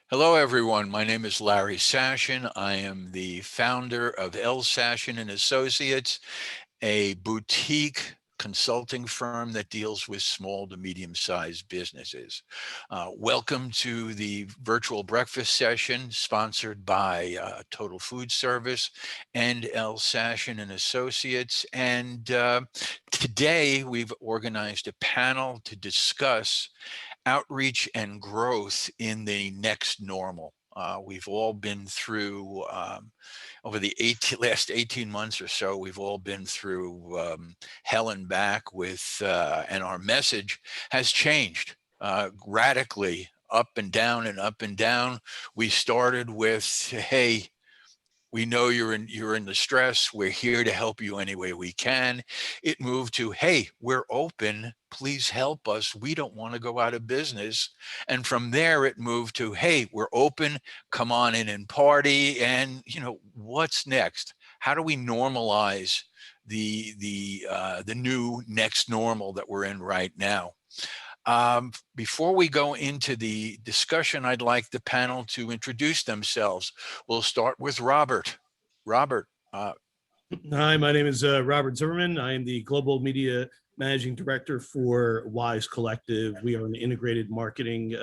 Hello, everyone. My name is Larissa. I am the founder of L.Sashin and Associates, a boutique consulting firm that deals with small to medium-sized businesses. Welcome to the virtual breakfast session sponsored by Total Food Service and L.Sashin and Associates. And today we've organized a panel to discuss outreach and growth in the next normal. We've all been through, over the last 18 months or so, we've all been through hell and back with, and our message has changed radically, up and down and up and down. We started with, hey, we know you're in the stress. We're here to help you any way we can. It moved to, hey, we're open. Please help us. We don't want to go out of business. And from there, it moved to, hey, we're open. Come on in and party. And what's next? How do we normalize the new next normal that we're in right now? Before we go into the discussion, I'd like the panel to introduce themselves. We'll start with Robert. Robert. Hi, my name is Robert Zimmerman. I am the Global Media Managing Director for Wise Collective. We are an integrated marketing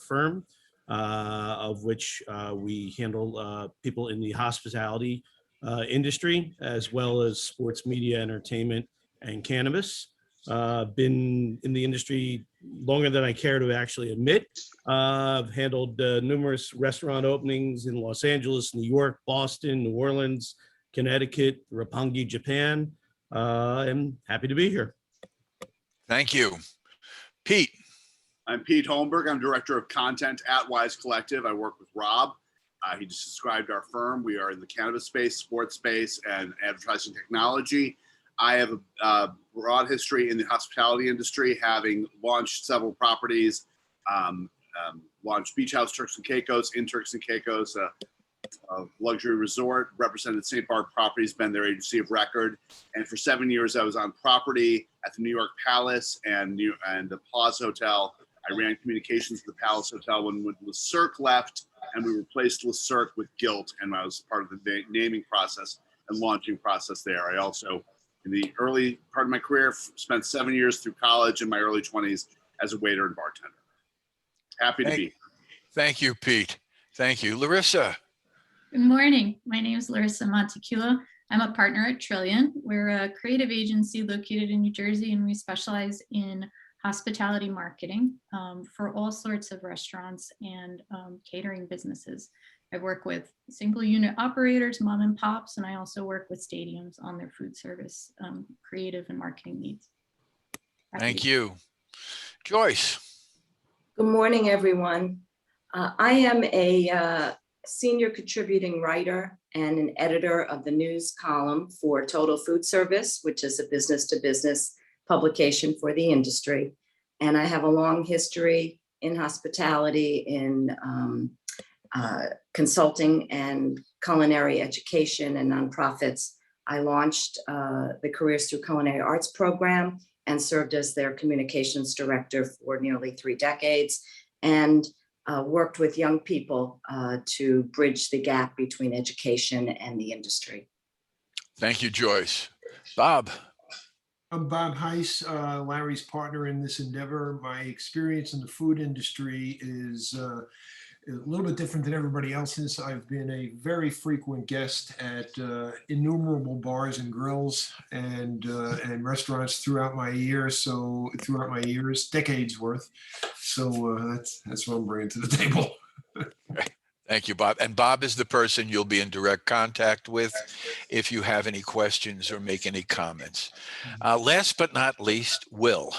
firm, of which we handle people in the hospitality industry, as well as sports media, entertainment, and cannabis. Been in the industry longer than I care to actually admit. I've handled numerous restaurant openings in Los Angeles, New York, Boston, New Orleans, Connecticut, Roppongi, Japan. I'm happy to be here. Thank you. Pete. I'm Pete Holmberg. I'm Director of Content at Wise Collective. I work with Rob. He just described our firm. We are in the cannabis space, sports space, and advertising technology. I have a broad history in the hospitality industry, having launched several properties, launched Beach House Turks and Caicos, in Turks and Caicos, a luxury resort, represented St. Bart Properties, been their agency of record. And for 7 years, I was on property at the New York Palace and the Plaza Hotel. I ran communications at the Palace Hotel when Le Cirque left, and we replaced Le Cirque with Gilt, and I was part of the naming process and launching process there. I also, in the early part of my career, spent 7 years through college in my early 20s as a waiter and bartender. Happy to be here. Thank you, Pete. Thank you. Larissa. Good morning. My name is Larissa Montecuollo. I'm a partner at Trillion. We're a creative agency located in New Jersey, and we specialize in hospitality marketing for all sorts of restaurants and catering businesses. I work with single unit operators, mom and pops, and I also work with stadiums on their food service creative and marketing needs. Thank you. Joyce. Good morning, everyone. I am a senior contributing writer and an editor of the news column for Total Food Service, which is a business-to-business publication for the industry. And I have a long history in hospitality, in consulting and culinary education and nonprofits. I launched the Careers Through Culinary Arts program and served as their communications director for nearly 3 decades, and worked with young people to bridge the gap between education and the industry. Thank you, Joyce. Bob. I'm Bob Hess, Larry's partner in this endeavor. My experience in the food industry is a little bit different than everybody else's. I've been a very frequent guest at innumerable bars and grills and restaurants throughout my years. Decades worth. So that's what I'm bringing to the table. Thank you, Bob. And Bob is the person you'll be in direct contact with if you have any questions or make any comments. Last but not least, Will.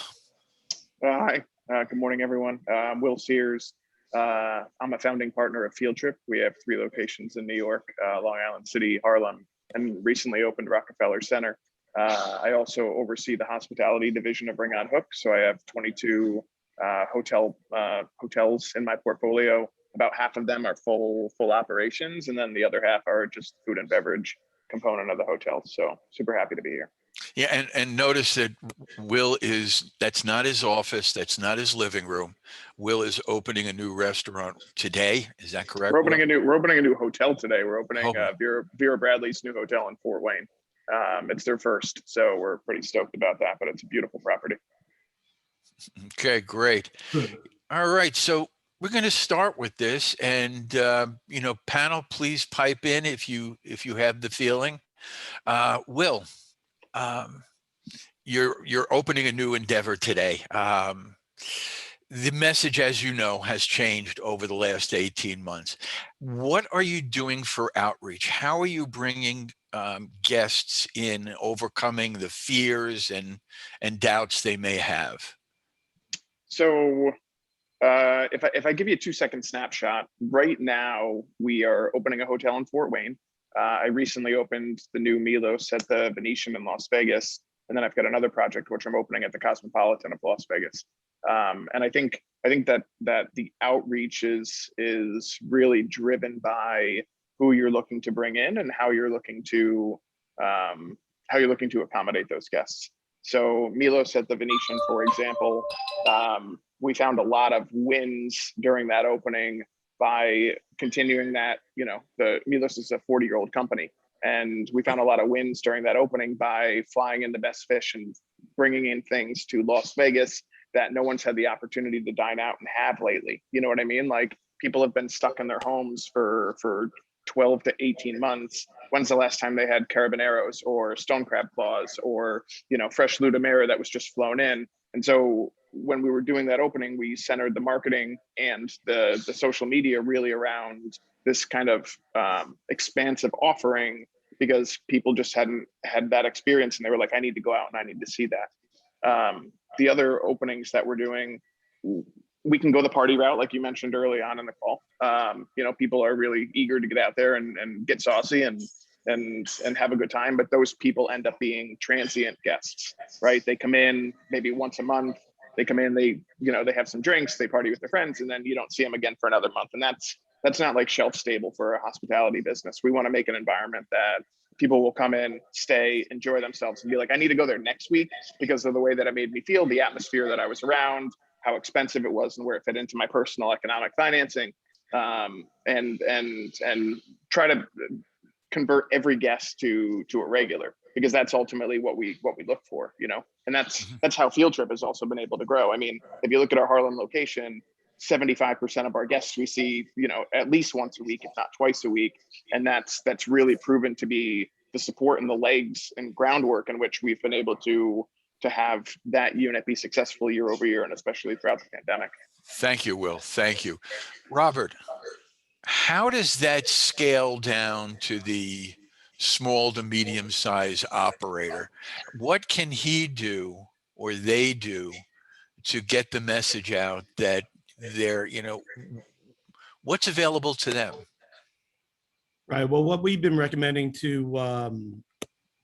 Hi, good morning, everyone. I'm Will Sears. I'm a founding partner of Field Trip. We have 3 locations in New York, Long Island City, Harlem, and recently opened Rockefeller Center. I also oversee the hospitality division of Ring on Hook. So I have 22 hotels in my portfolio. About half of them are full operations, and then the other half are just food and beverage component of the hotel. So super happy to be here. Yeah, and notice that that's not his office, that's not his living room. Will is opening a new restaurant today. Is that correct? We're opening a new hotel today. We're opening Oh. Vera Bradley's new hotel in Fort Wayne. It's their first, so we're pretty stoked about that. But it's a beautiful property. Okay, great. Good. All right, so we're going to start with this, and panel, please pipe in if you have the feeling. Will, you're opening a new endeavor today. The message, as you know, has changed over the last 18 months. What are you doing for outreach? How are you bringing guests in, overcoming the fears and doubts they may have? So if I give you a 2-second snapshot, right now we are opening a hotel in Fort Wayne. I recently opened the new Milos at the Venetian in Las Vegas, and then I've got another project which I'm opening at the Cosmopolitan of Las Vegas. And I think that the outreach is really driven by who you're looking to bring in and how you're looking to accommodate those guests. So Milos at the Venetian, for example, we found a lot of wins during that opening by continuing that. The Milos is a 40-year-old company, and we found a lot of wins during that opening by flying in the best fish and bringing in things to Las Vegas that no one's had the opportunity to dine out and have lately. You know what I mean? Like, people have been stuck in their homes for 12 to 18 months. When's the last time they had carabineros or stone crab claws or, fresh ludomera that was just flown in? And so when we were doing that opening, we centered the marketing and the social media really around this kind of expansive offering, because people just hadn't had that experience and they were like, I need to go out and I need to see that. The other openings that we're doing, we can go the party route, like you mentioned early on in the call. People are really eager to get out there and get saucy and have a good time, but those people end up being transient guests, right? They come in maybe once a month. They come in, they have some drinks, they party with their friends, and then you don't see them again for another month. And that's not like shelf stable for a hospitality business. We want to make an environment that people will come in, stay, enjoy themselves, and be like, I need to go there next week because of the way that it made me feel, the atmosphere that I was around, how expensive it was, and where it fit into my personal economic financing, and try to convert every guest to a regular, because that's ultimately what we look for, and that's how Field Trip has also been able to grow. I mean, if you look at our Harlem location, 75% of our guests we see, at least once a week, if not twice a week. And that's really proven to be the support and the legs and groundwork in which we've been able to have that unit be successful year over year, and especially throughout the pandemic. Thank you, Will. Thank you. Robert, how does that scale down to the small to medium size operator? What can he do or they do to get the message out that they're, what's available to them? Right. Well, what we've been recommending to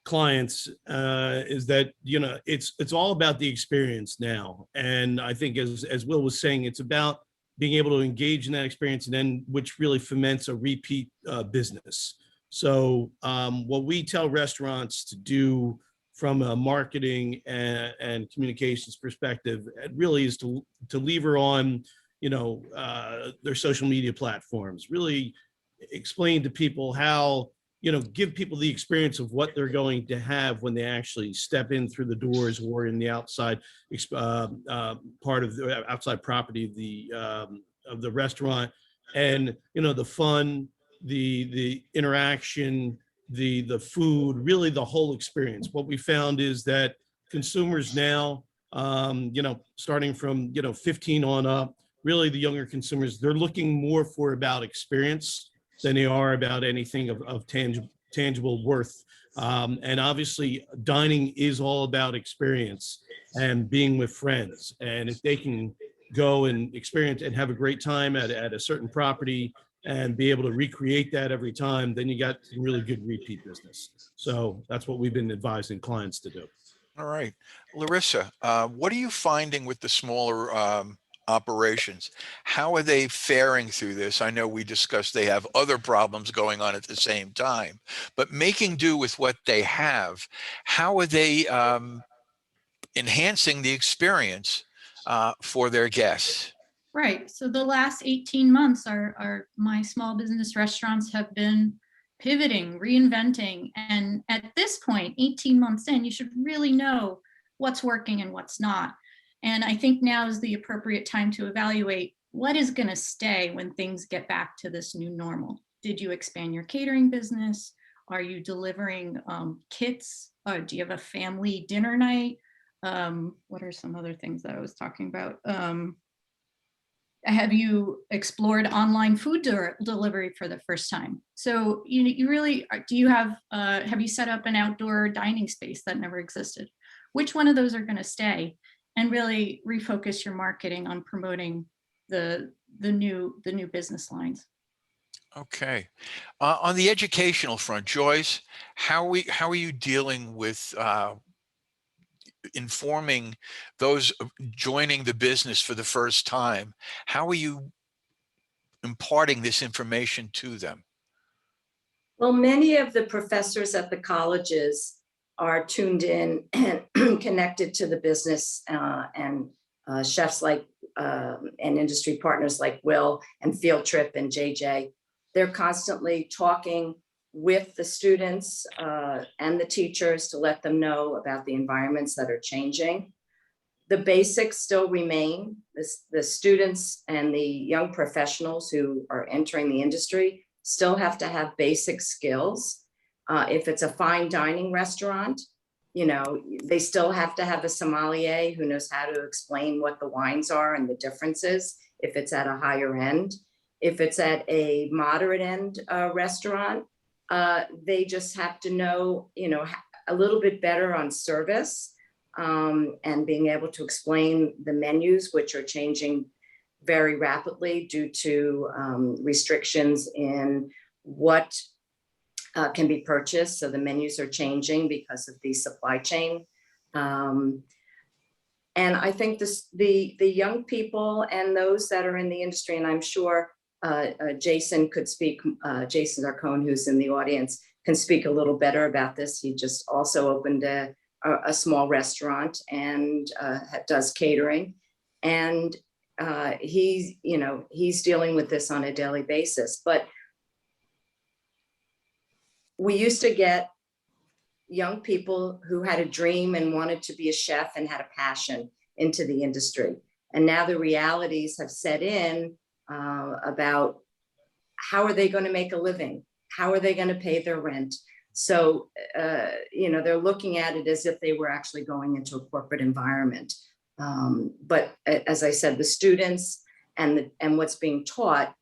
clients is that, it's all about the experience now. And I think as Will was saying, it's about being able to engage in that experience, and then which really foments a repeat business. So what we tell restaurants to do from a marketing and communications perspective, it really is to lever on, their social media platforms, really explain to people how, give people the experience of what they're going to have when they actually step in through the doors or in the outside part of the outside property of the restaurant, and the fun, the interaction, the food, really the whole experience. What we found is that consumers now, starting from 15 on up, really the younger consumers, they're looking more for about experience than they are about anything of tangible worth. And obviously dining is all about experience and being with friends. And if they can go and experience and have a great time at a certain property and be able to recreate that every time, then you got some really good repeat business. So that's what we've been advising clients to do. All right. Larissa, what are you finding with the smaller operations. How are they faring through this? I know we discussed they have other problems going on at the same time, but making do with what they have, how are they enhancing the experience for their guests? Right. So the last 18 months, my small business restaurants have been pivoting, reinventing. And at this point, 18 months in, you should really know what's working and what's not. And I think now is the appropriate time to evaluate what is going to stay when things get back to this new normal. Did you expand your catering business? Are you delivering kits? Do you have a family dinner night? What are some other things that I was talking about? Have you explored online food delivery for the first time? So you really, do you have you set up an outdoor dining space that never existed? Which one of those are going to stay? And really refocus your marketing on promoting the new business lines. Okay. On the educational front, Joyce, how are you dealing with informing those joining the business for the first time? How are you imparting this information to them? Well, many of the professors at the colleges are tuned in and connected to the business, and chefs like and industry partners like Will and Field Trip and JJ. They're constantly talking with the students and the teachers to let them know about the environments that are changing. The basics still remain. The students and the young professionals who are entering the industry still have to have basic skills. If it's a fine dining restaurant, they still have to have a sommelier who knows how to explain what the wines are and the differences if it's at a higher end. If it's at a moderate end restaurant, they just have to know, a little bit better on service, and being able to explain the menus, which are changing very rapidly due to restrictions in what can be purchased. So the menus are changing because of the supply chain. And I think the young people and those that are in the industry, and I'm sure Jason could speak, Jason Zarcone, who's in the audience, can speak a little better about this. He just also opened a small restaurant and does catering. And he's dealing with this on a daily basis. But we used to get young people who had a dream and wanted to be a chef and had a passion into the industry. And now the realities have set in about how are they going to make a living? How are they going to pay their rent? So, they're looking at it as if they were actually going into a corporate environment. But as I said, the students and what's being taught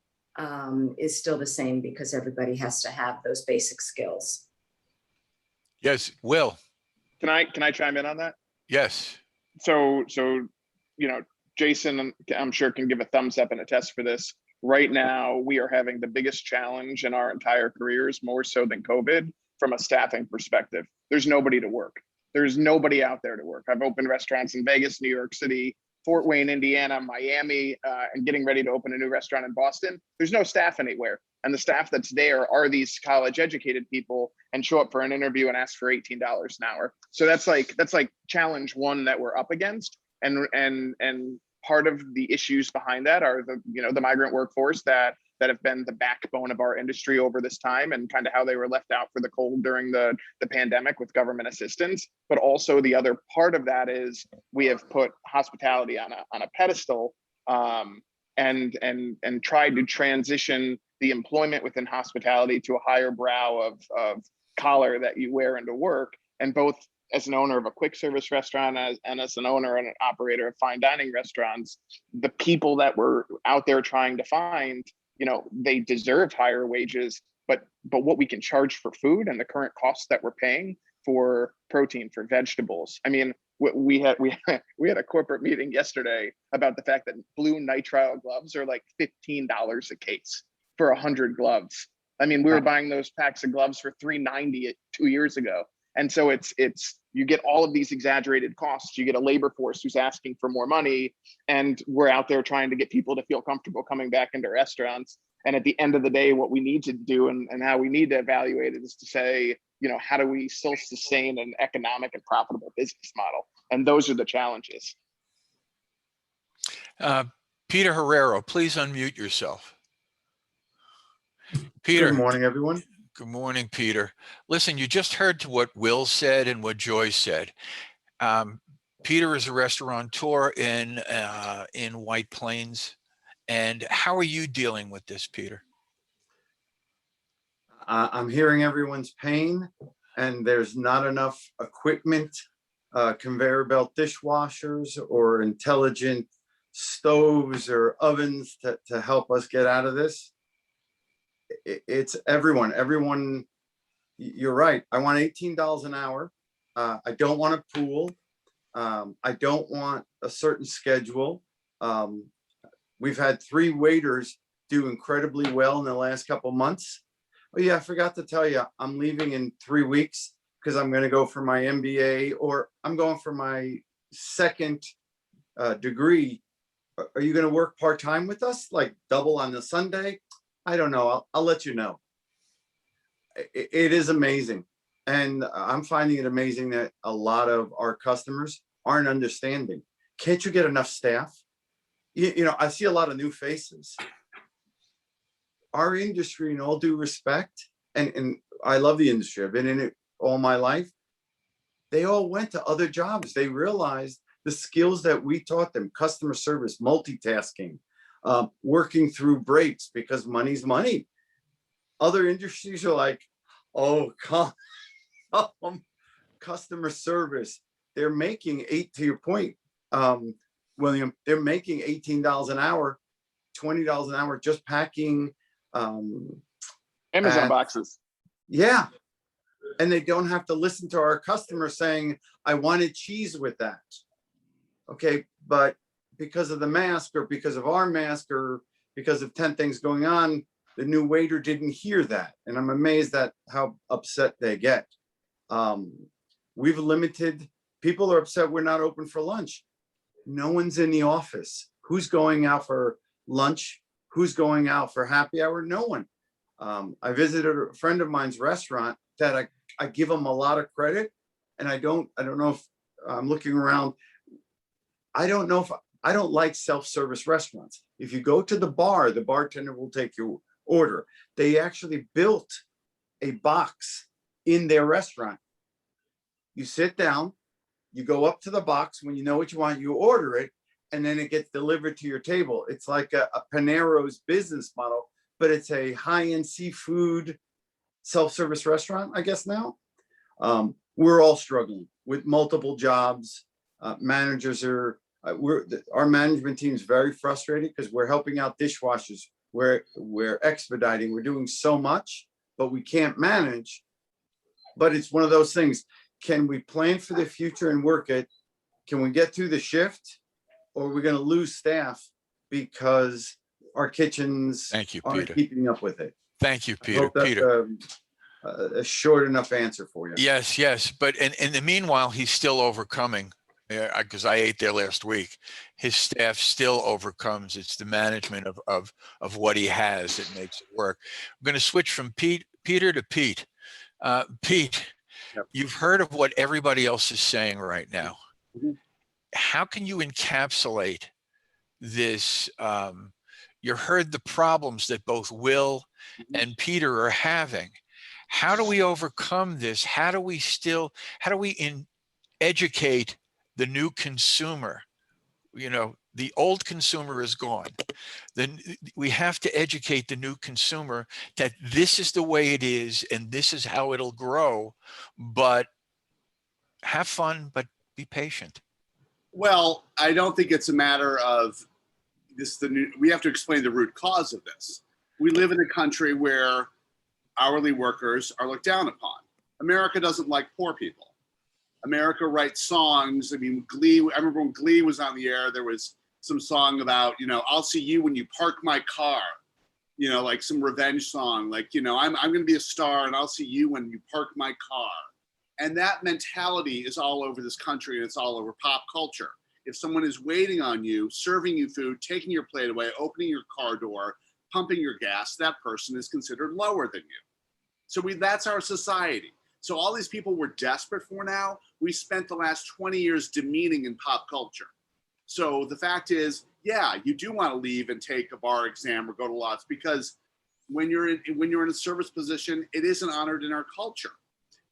is still the same, because everybody has to have those basic skills. Yes, Will. Can I chime in on that? Yes. So Jason, I'm sure, can give a thumbs up and attest for this. Right now, we are having the biggest challenge in our entire careers, more so than COVID, from a staffing perspective. There's nobody to work. There's nobody out there to work. I've opened restaurants in Vegas, New York City, Fort Wayne, Indiana, Miami, and getting ready to open a new restaurant in Boston. There's no staff anywhere. And the staff that's there are these college educated people and show up for an interview and ask for $18 an hour. So that's like challenge one that we're up against. And part of the issues behind that are the migrant workforce that have been the backbone of our industry over this time, and kind of how they were left out for the cold during the pandemic with government assistance. But also the other part of that is we have put hospitality on a pedestal, and tried to transition the employment within hospitality to a higher brow of collar that you wear into work. And both as an owner of a quick service restaurant and as an owner and an operator of fine dining restaurants, the people that we're out there trying to find, they deserve higher wages, but what we can charge for food and the current costs that we're paying for protein, for vegetables. I mean, we had a corporate meeting yesterday about the fact that blue nitrile gloves are like $15 a case for 100 gloves. I mean, we were buying those packs of gloves for $3.90 2 years ago. And so it's you get all of these exaggerated costs. You get a labor force who's asking for more money, and we're out there trying to get people to feel comfortable coming back into restaurants. And at the end of the day, what we need to do and how we need to evaluate it is to say, how do we still sustain an economic and profitable business model? And those are the challenges. Peter Herrero, please unmute yourself. Peter. Good morning, everyone. Good morning, Peter. Listen, you just heard to what Will said and what Joyce said. Peter is a restaurateur in White Plains. And how are you dealing with this, Peter? I'm hearing everyone's pain, and there's not enough equipment, conveyor belt dishwashers or intelligent stoves or ovens to help us get out of this. It's everyone. You're right. I want $18 an hour. I don't want a pool. I don't want a certain schedule. We've had 3 waiters do incredibly well in the last couple months. Oh yeah, I forgot to tell you, I'm leaving in 3 weeks because I'm going to go for my MBA, or I'm going for my second degree. Are you going to work part-time with us, like double on the Sunday? I don't know. I'll let you know. It is amazing. And I'm finding it amazing that a lot of our customers aren't understanding. Can't you get enough staff? I see a lot of new faces. Our industry, in all due respect, and I love the industry, I've been in it all my life. They all went to other jobs. They realized the skills that we taught them: customer service, multitasking, working through breaks, because money's money. Other industries are like, oh, come customer service. They're making to your point, William, they're making $18 an hour, $20 an hour, just packing Amazon boxes. Yeah. And they don't have to listen to our customer saying, I wanted cheese with that. Okay. But because of the mask, or because of our mask, or because of 10 things going on, the new waiter didn't hear that. And I'm amazed at how upset they get. We've limited, people are upset we're not open for lunch. No one's in the office. Who's going out for lunch? Who's going out for happy hour? No one. I visited a friend of mine's restaurant that I give them a lot of credit. And I don't know if I'm looking around. I don't know if I don't like self-service restaurants. If you go to the bar, the bartender will take your order. They actually built a box in their restaurant. You sit down, you go up to the box. When you know what you want, you order it, and then it gets delivered to your table. It's like a Panero's business model, but it's a high-end seafood self-service restaurant, I guess now. We're all struggling with multiple jobs. Managers are, our management team is very frustrated because we're helping out dishwashers. We're expediting, we're doing so much, but we can't manage. But it's one of those things. Can we plan for the future and work it? Can we get through the shift, or are we going to lose staff because our kitchens aren't keeping up with it? Thank you, Peter. I hope that's a short enough answer for you. Yes. But in the meanwhile, he's still overcoming, because I ate there last week. His staff still overcomes. It's the management of what he has that makes it work. I'm going to switch from Peter to Pete. Pete, Yep. You've heard of what everybody else is saying right now. Mm-hmm. How can you encapsulate this? You heard the problems that both Will and Peter are having. How do we overcome this? How do we educate the new consumer? The old consumer is gone. Then we have to educate the new consumer that this is the way it is and this is how it'll grow. But have fun, but be patient. Well, I don't think it's a matter of this. We have to explain the root cause of this. We live in a country where hourly workers are looked down upon. America doesn't like poor people. America writes songs. I mean, Glee, I remember when Glee was on the air, there was some song about, I'll see you when you park my car, like some revenge song, like, I'm going to be a star and I'll see you when you park my car. And that mentality is all over this country, and it's all over pop culture. If someone is waiting on you, serving you food, taking your plate away, opening your car door, pumping your gas, that person is considered lower than you. So that's our society. So all these people we're desperate for now, we spent the last 20 years demeaning in pop culture. So the fact is, yeah, you do want to leave and take a bar exam or go to lots, because when you're in a service position, it isn't honored in our culture.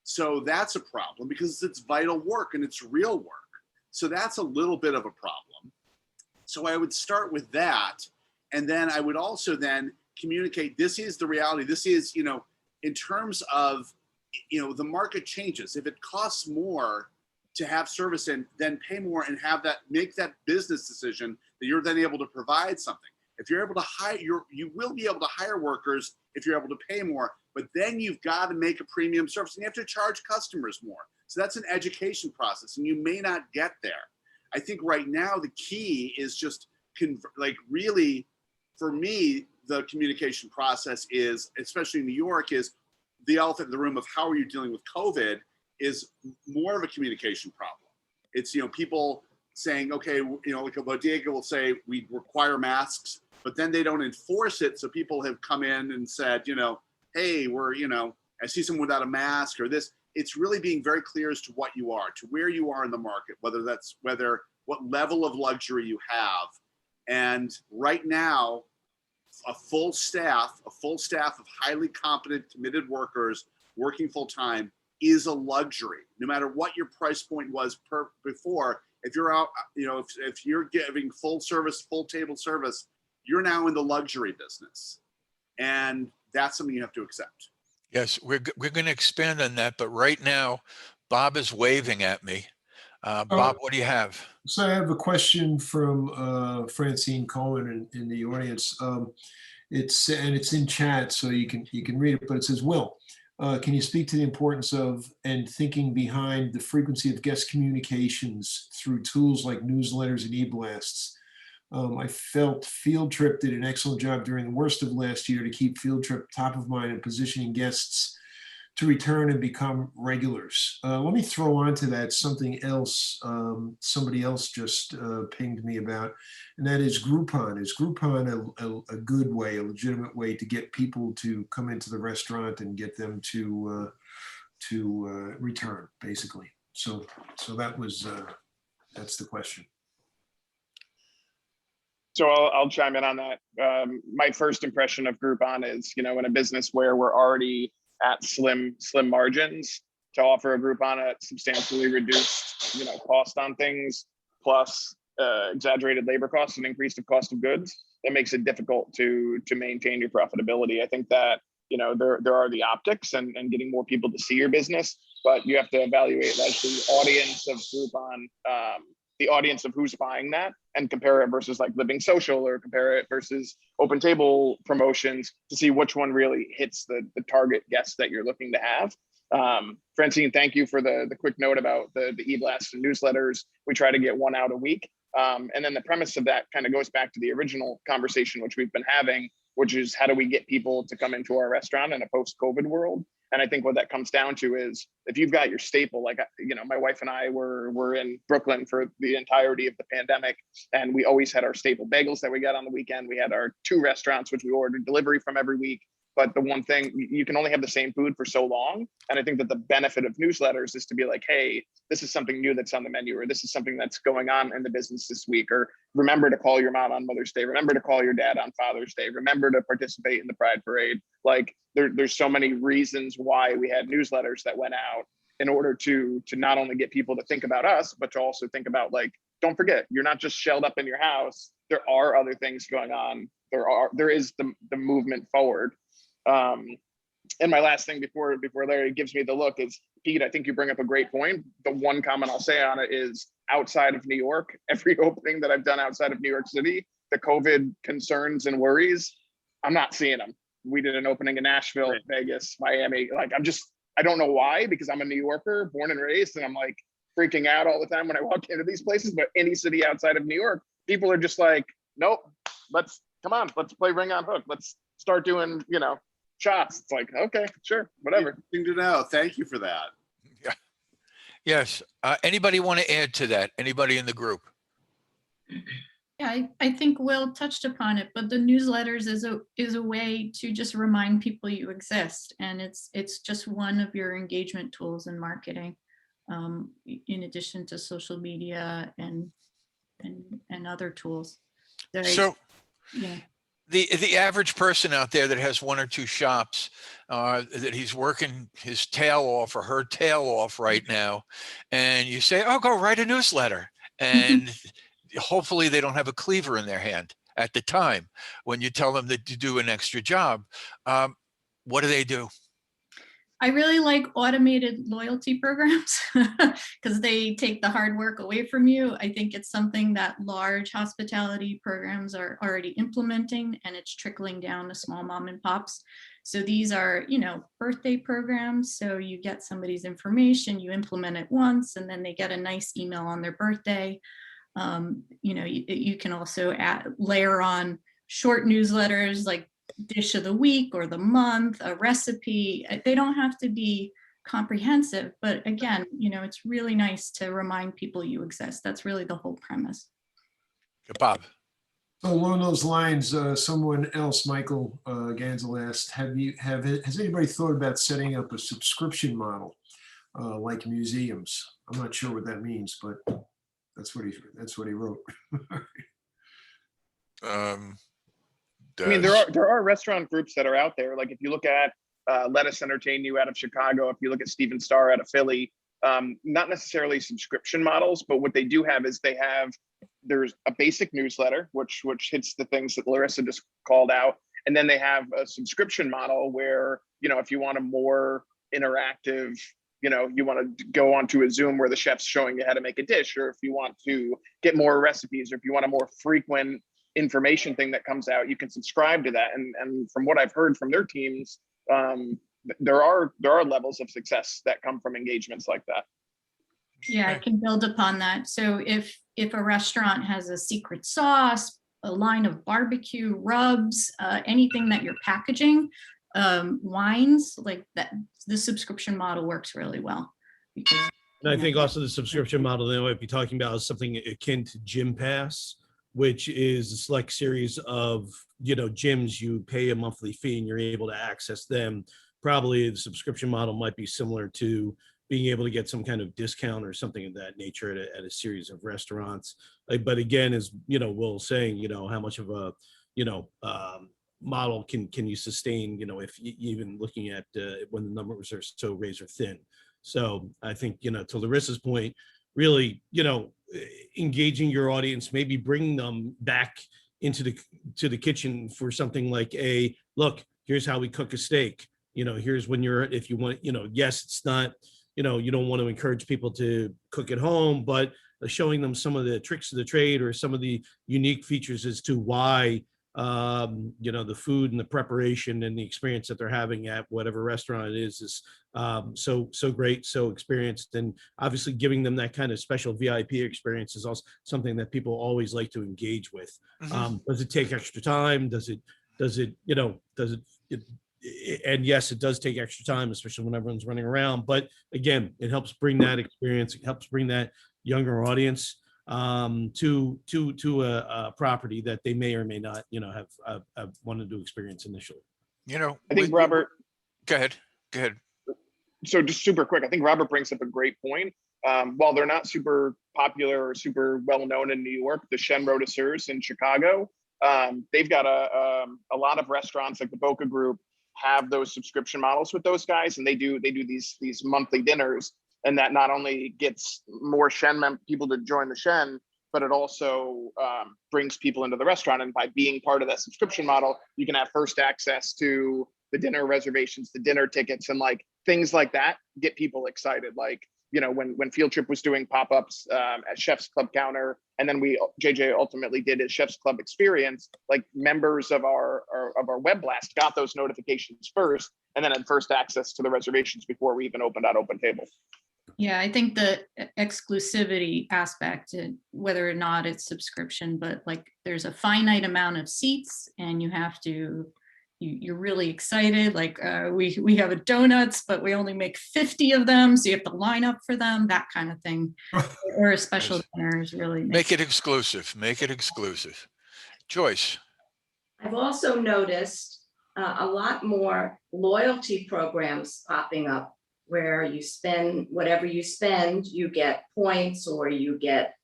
So that's a problem, because it's vital work and it's real work. So that's a little bit of a problem. So I would start with that. And then I would also then communicate, this is the reality. This is, in terms of, the market changes. If it costs more to have service in, then pay more and make that business decision that you're then able to provide something. If you're able to hire, you will be able to hire workers if you're able to pay more, but then you've got to make a premium service and you have to charge customers more. So that's an education process, and you may not get there. I think right now the key is just really, for me, the communication process is, especially in New York, is the elephant in the room of how are you dealing with COVID is more of a communication problem. It's, people saying, okay, like a bodega will say we require masks, but then they don't enforce it. So people have come in and said, hey, I see someone without a mask or this. It's really being very clear as to what you are, to where you are in the market, what level of luxury you have. And right now, a full staff of highly competent, committed workers working full time is a luxury. No matter what your price point was before, if you're out, if you're giving full service, full table service, you're now in the luxury business, and that's something you have to accept. Yes, we're going to expand on that, but right now, Bob is waving at me. Bob, what do you have? So I have a question from Francine Cohen in the audience. It's in chat, so you can read it. But it says, Will, can you speak to the importance of and thinking behind the frequency of guest communications through tools like newsletters and e-blasts? I felt Field Trip did an excellent job during the worst of last year to keep Field Trip top of mind and positioning guests to return and become regulars. Let me throw onto that something else somebody else just pinged me about, and that is Groupon. Is Groupon a good way, a legitimate way to get people to come into the restaurant and get them to return, basically? So that's the question. So I'll chime in on that. My first impression of Groupon is, in a business where we're already at slim margins, to offer a Groupon at substantially reduced, cost on things, plus exaggerated labor costs and increased cost of goods, it makes it difficult to maintain your profitability. I think that, there are the optics and getting more people to see your business, but you have to evaluate as the audience of Groupon, the audience of who's buying that, and compare it versus like Living Social, or compare it versus open table promotions to see which one really hits the target guest that you're looking to have. Francine, thank you for the quick note about the e-blasts and newsletters. We try to get one out a week. And then the premise of that kind of goes back to the original conversation, which we've been having, which is how do we get people to come into our restaurant in a post-COVID world? And I think what that comes down to is if you've got your staple, like, my wife and I were in Brooklyn for the entirety of the pandemic, and we always had our staple bagels that we got on the weekend. We had our 2 restaurants, which we ordered delivery from every week. But the one thing, you can only have the same food for so long. And I think that the benefit of newsletters is to be like, hey, this is something new that's on the menu, or this is something that's going on in the business this week, or remember to call your mom on Mother's Day, remember to call your dad on Father's Day, remember to participate in the Pride Parade. Like there's so many reasons why we had newsletters that went out in order to not only get people to think about us, but to also think about, like, don't forget, you're not just shelled up in your house. There are other things going on. There is the movement forward. And my last thing before Larry gives me the look is, Pete, I think you bring up a great point. The one comment I'll say on it is, outside of New York, every opening that I've done outside of New York City, the COVID concerns and worries, I'm not seeing them. We did an opening in Nashville, right, Vegas, Miami. Like, I don't know why, because I'm a New Yorker, born and raised, and I'm like freaking out all the time when I walk into these places. But any city outside of New York, people are just like, nope, let's play Ring on Hook. Let's start doing, shots. It's like, okay, sure, whatever. Interesting to know. Thank you for that. Yeah. Yes. Anybody want to add to that? Anybody in the group? Yeah, I think Will touched upon it, but the newsletters is a way to just remind people you exist, and it's just one of your engagement tools in marketing, in addition to social media and other tools. So Yeah. the average person out there that has one or two shops, that he's working his tail off or her tail off right now, and you say, "Oh, go write a newsletter," and hopefully they don't have a cleaver in their hand at the time when you tell them that you do an extra job. What do? I really like automated loyalty programs because they take the hard work away from you. I think it's something that large hospitality programs are already implementing, and it's trickling down to small mom and pops. So these are, birthday programs. So you get somebody's information, you implement it once, and then they get a nice email on their birthday. You can also layer on short newsletters like dish of the week or the month, a recipe. They don't have to be comprehensive, but again, it's really nice to remind people you exist. That's really the whole premise. Bob. So along those lines, someone else, Michael Ganzel asked, has anybody thought about setting up a subscription model like museums? I'm not sure what that means, but that's what he wrote. I mean, there are restaurant groups that are out there. Like if you look at Let Us Entertain You out of Chicago, if you look at Steven Starr out of Philly, not necessarily subscription models, but what they do have is there's a basic newsletter, which hits the things that Larissa just called out. And then they have a subscription model where, if you want a more interactive, you want to go onto a Zoom where the chef's showing you how to make a dish, or if you want to get more recipes, or if you want a more frequent information thing that comes out, you can subscribe to that. And from what I've heard from their teams, there are levels of success that come from engagements like that. Yeah, I can build upon that. So if a restaurant has a secret sauce, a line of barbecue rubs, anything that you're packaging, wines like that, the subscription model works really well. Because, and I think also the subscription model they might be talking about is something akin to Gym Pass, which is a select series of, gyms. You pay a monthly fee and you're able to access them. Probably the subscription model might be similar to being able to get some kind of discount or something of that nature at a series of restaurants. But again, as Will saying, how much of a, model can you sustain, if even looking at when the numbers are so razor thin. So I think, to Larissa's point, really, engaging your audience, maybe bringing them back into the kitchen for something like look, here's how we cook a steak. Here's when if you want, yes, it's not, you don't want to encourage people to cook at home, but showing them some of the tricks of the trade or some of the unique features as to why, the food and the preparation and the experience that they're having at whatever restaurant it is so great, so experienced. And obviously giving them that kind of special VIP experience is also something that people always like to engage with. Mm-hmm. Does it take extra time? And yes, it does take extra time, especially when everyone's running around. But again, it helps bring that experience. It helps bring that younger audience to a property that they may or may not, have wanted to experience initially. I think Robert. Go ahead. So just super quick, I think Robert brings up a great point. While they're not super popular or super well known in New York, the Shen Road to Sears in Chicago, they've got a lot of restaurants like the Boca Group have those subscription models with those guys, and they do these monthly dinners, and that not only gets more Shen people to join the Shen, but it also brings people into the restaurant. And by being part of that subscription model, you can have first access to the dinner reservations, the dinner tickets, and like things like that get people excited. Like, when Field Trip was doing pop-ups at Chef's Club Counter, and then JJ ultimately did his Chef's Club experience, like members of our web blast got those notifications first, and then had first access to the reservations before we even opened at Open Table. Yeah, I think the exclusivity aspect, whether or not it's subscription, but like there's a finite amount of seats and you have to you're really excited, like we have a donuts, but we only make 50 of them, so you have to line up for them, that kind of thing. Or a special Yes. dinner is really nice. Make it exclusive. Make it exclusive. Joyce. I've also noticed a lot more loyalty programs popping up where you spend whatever you spend, you get points or you get,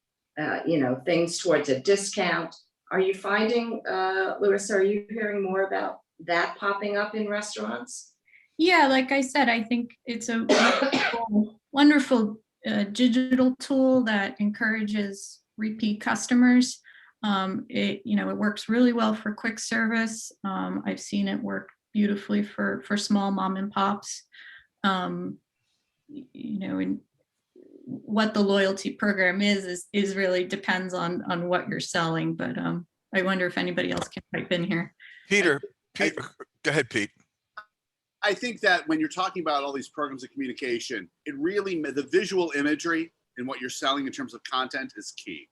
things towards a discount. Are you finding, Larissa, are you hearing more about that popping up in restaurants? Yeah, like I said, I think it's a wonderful digital tool that encourages repeat customers. It works really well for quick service. I've seen it work beautifully for small mom and pops. And what the loyalty program is really depends on what you're selling. But I wonder if anybody else can pipe in here. Peter, go ahead, Pete. I think that when you're talking about all these programs of communication, the visual imagery in what you're selling in terms of content is key,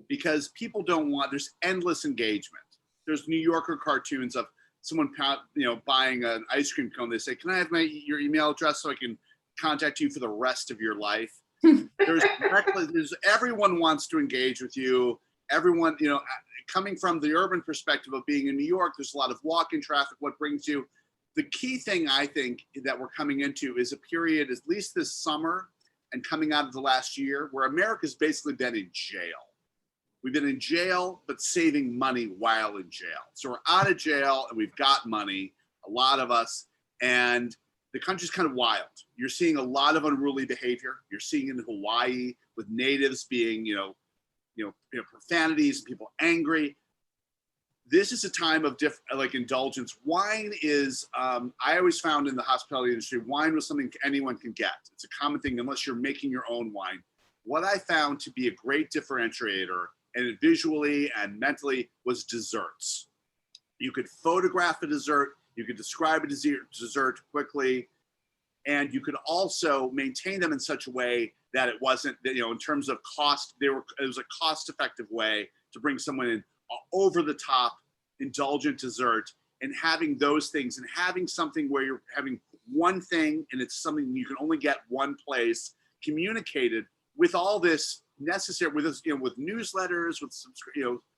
because people there's endless engagement. There's New Yorker cartoons of someone, buying an ice cream cone. They say, "Can I have your email address so I can contact you for the rest of your life?" Everyone wants to engage with you. Everyone, coming from the urban perspective of being in New York, there's a lot of walk-in traffic. What brings you? The key thing I think that we're coming into is a period, at least this summer and coming out of the last year, where America's basically been in jail. We've been in jail, but saving money while in jail. So we're out of jail and we've got money, a lot of us, and the country's kind of wild. You're seeing a lot of unruly behavior. You're seeing it in Hawaii with natives being, profanities and people angry. This is a time of indulgence. Wine is, I always found in the hospitality industry, wine was something anyone can get. It's a common thing unless you're making your own wine. What I found to be a great differentiator, and visually and mentally, was desserts. You could photograph a dessert, you could describe a dessert quickly, and you could also maintain them in such a way that it wasn't, in terms of cost, it was a cost-effective way to bring someone in over the top, indulgent dessert, and having those things, and having something where you're having one thing and it's something you can only get one place, communicated with all this necessary, with this, with newsletters, with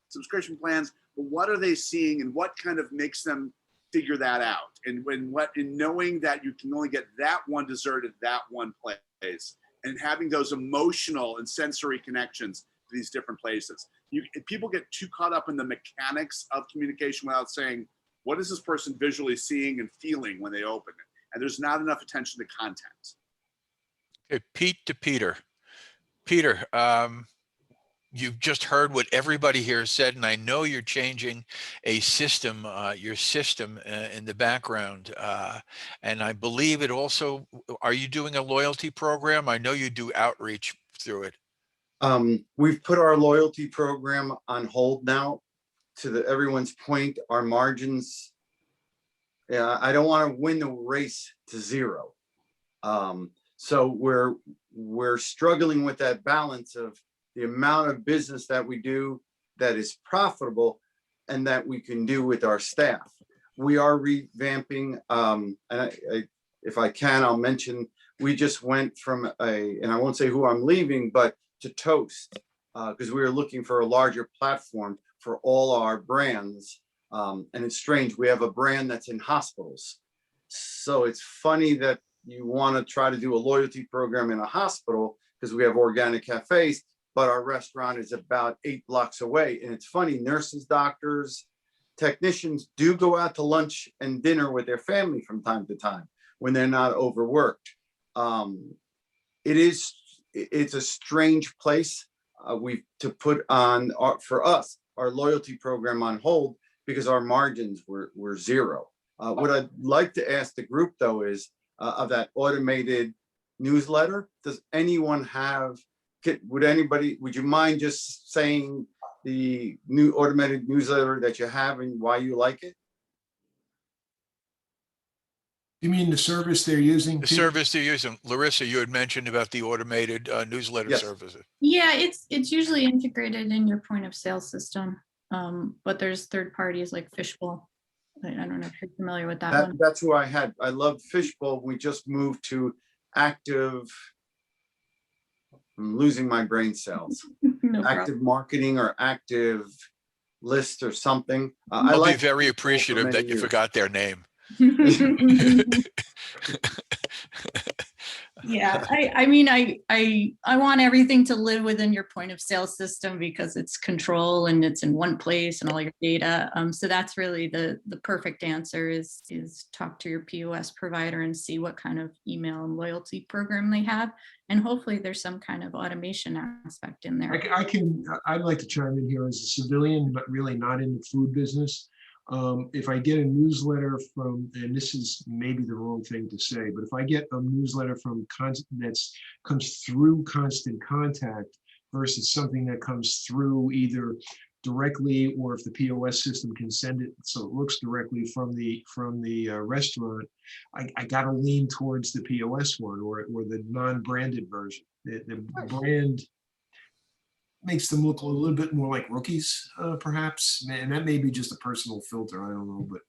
subscription plans. But what are they seeing, and what kind of makes them figure that out? And knowing that you can only get that one dessert at that one place, and having those emotional and sensory connections to these different places. People get too caught up in the mechanics of communication without saying, what is this person visually seeing and feeling when they open it? And there's not enough attention to content. Okay, Pete to Peter. Peter, you've just heard what everybody here said, and I know you're changing a system, your system in the background. And I believe it also, are you doing a loyalty program? I know you do outreach through it. We've put our loyalty program on hold now. To everyone's point, our margins, I don't want to win the race to zero. So we're struggling with that balance of the amount of business that we do that is profitable and that we can do with our staff. We are revamping, and if I can, I'll mention, we just went from and I won't say who I'm leaving, but to Toast, because we were looking for a larger platform for all our brands. And it's strange, we have a brand that's in hospitals. So it's funny that you want to try to do a loyalty program in a hospital because we have organic cafes, but our restaurant is about 8 blocks away. And it's funny, nurses, doctors, technicians do go out to lunch and dinner with their family from time to time when they're not overworked. It's a strange place to put on for us, our loyalty program on hold because our margins were zero. What I'd like to ask the group though is of that automated newsletter, does anyone have, would you mind just saying the new automated newsletter that you have and why you like it? You mean the service they're using? The service they're using. Larissa, you had mentioned about the automated newsletter Yes. services. Yeah, it's usually integrated in your point of sale system, but there's third parties like Fishbowl I don't know if you're familiar with that one. That's who I had. I loved Fishbowl. We just moved to active. I'm losing my brain cells. No problem. Active marketing or active list or something. I I'll be like very Fishbowl for appreciative many that you years. forgot their name. Yeah, I mean, I want everything to live within your point of sale system because it's control and it's in one place and all your data. So that's really the perfect answer is talk to your POS provider and see what kind of email and loyalty program they have. And hopefully there's some kind of automation aspect in there. I'd like to chime in here as a civilian, but really not in the food business. If I get a newsletter from, and this is maybe the wrong thing to say, but if I get a newsletter from comes through Constant Contact versus something that comes through either directly, or if the POS system can send it so it looks directly from the restaurant, I got to lean towards the POS one or the non-branded version. The brand makes them look a little bit more like rookies, perhaps. And that may be just a personal filter. I don't know, but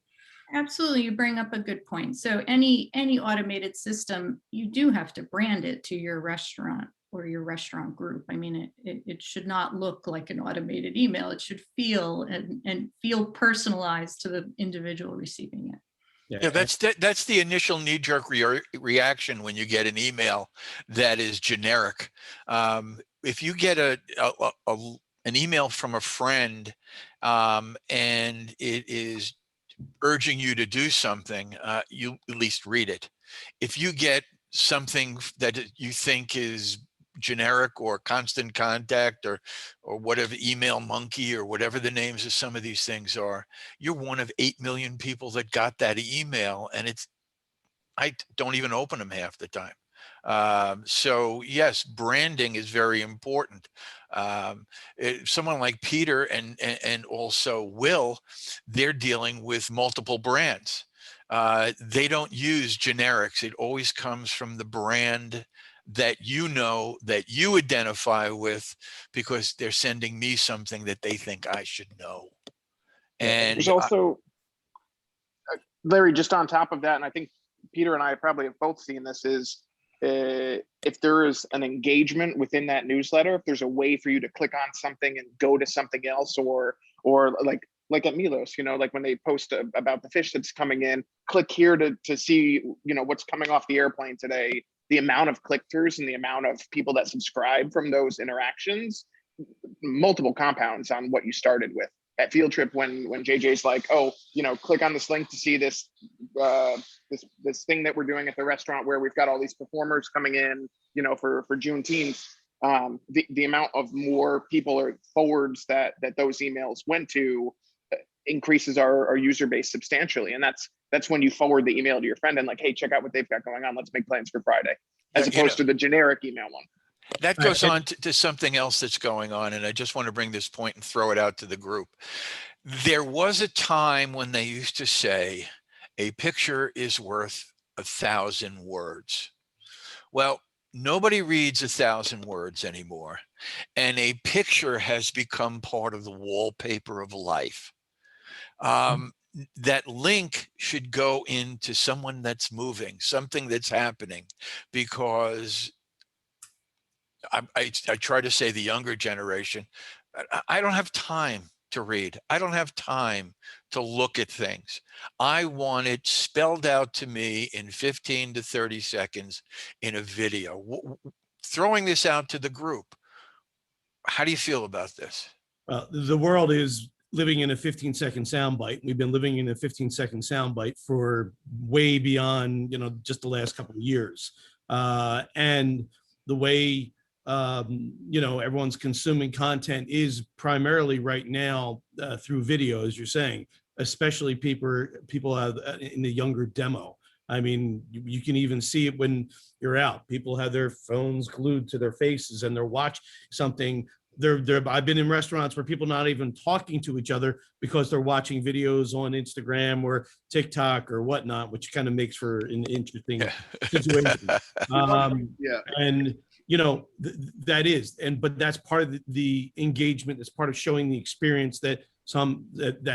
Absolutely, you bring up a good point. So any automated system, you do have to brand it to your restaurant or your restaurant group. I mean, it should not look like an automated email. It should feel and feel personalized to the individual receiving it. Yeah, that's the initial knee-jerk reaction when you get an email that is generic. If you get an email from a friend and it is urging you to do something, you at least read it. If you get something that you think is generic or Constant Contact or whatever, Email Monkey or whatever the names of some of these things are, you're one of 8 million people that got that email, and I don't even open them half the time. So yes, branding is very important. Someone like Peter and also Will, they're dealing with multiple brands. They don't use generics. It always comes from the brand that that you identify with, because they're sending me something that they think I should know. And there's also, Larry, just on top of that, and I think Peter and I probably have both seen this, is if there is an engagement within that newsletter, if there's a way for you to click on something and go to something else, or like at Milos, like when they post about the fish that's coming in, click here to see, what's coming off the airplane today. The amount of click-throughs and the amount of people that subscribe from those interactions, multiple compounds on what you started with. At Field Trip, when JJ's like, oh, click on this link to see this this thing that we're doing at the restaurant where we've got all these performers coming in, for Juneteenth. The amount of more people or forwards that those emails went to increases our user base substantially, and that's when you forward the email to your friend and like, hey, check out what they've got going on. Let's make plans for Friday, as opposed to the generic email one. That goes on to something else that's going on, and I just want to bring this point and throw it out to the group. There was a time when they used to say, a picture is worth 1,000 words. Well, nobody reads 1,000 words anymore, and a picture has become part of the wallpaper of life. That link should go into someone that's moving, something that's happening, because I try to say the younger generation, I don't have time to read. I don't have time to look at things. I want it spelled out to me in 15 to 30 seconds in a video. Throwing this out to the group, how do you feel about this? The world is living in a 15-second soundbite. We've been living in a 15-second soundbite for way beyond, just the last couple of years. And the way everyone's consuming content is primarily right now through video, as you're saying, especially people in the younger demo. I mean, you can even see it when you're out. People have their phones glued to their faces and they're watching something. I've been in restaurants where people not even talking to each other because they're watching videos on Instagram or TikTok or whatnot, which kind of makes for an interesting situation. And that is, but that's part of the engagement. That's part of showing the experience that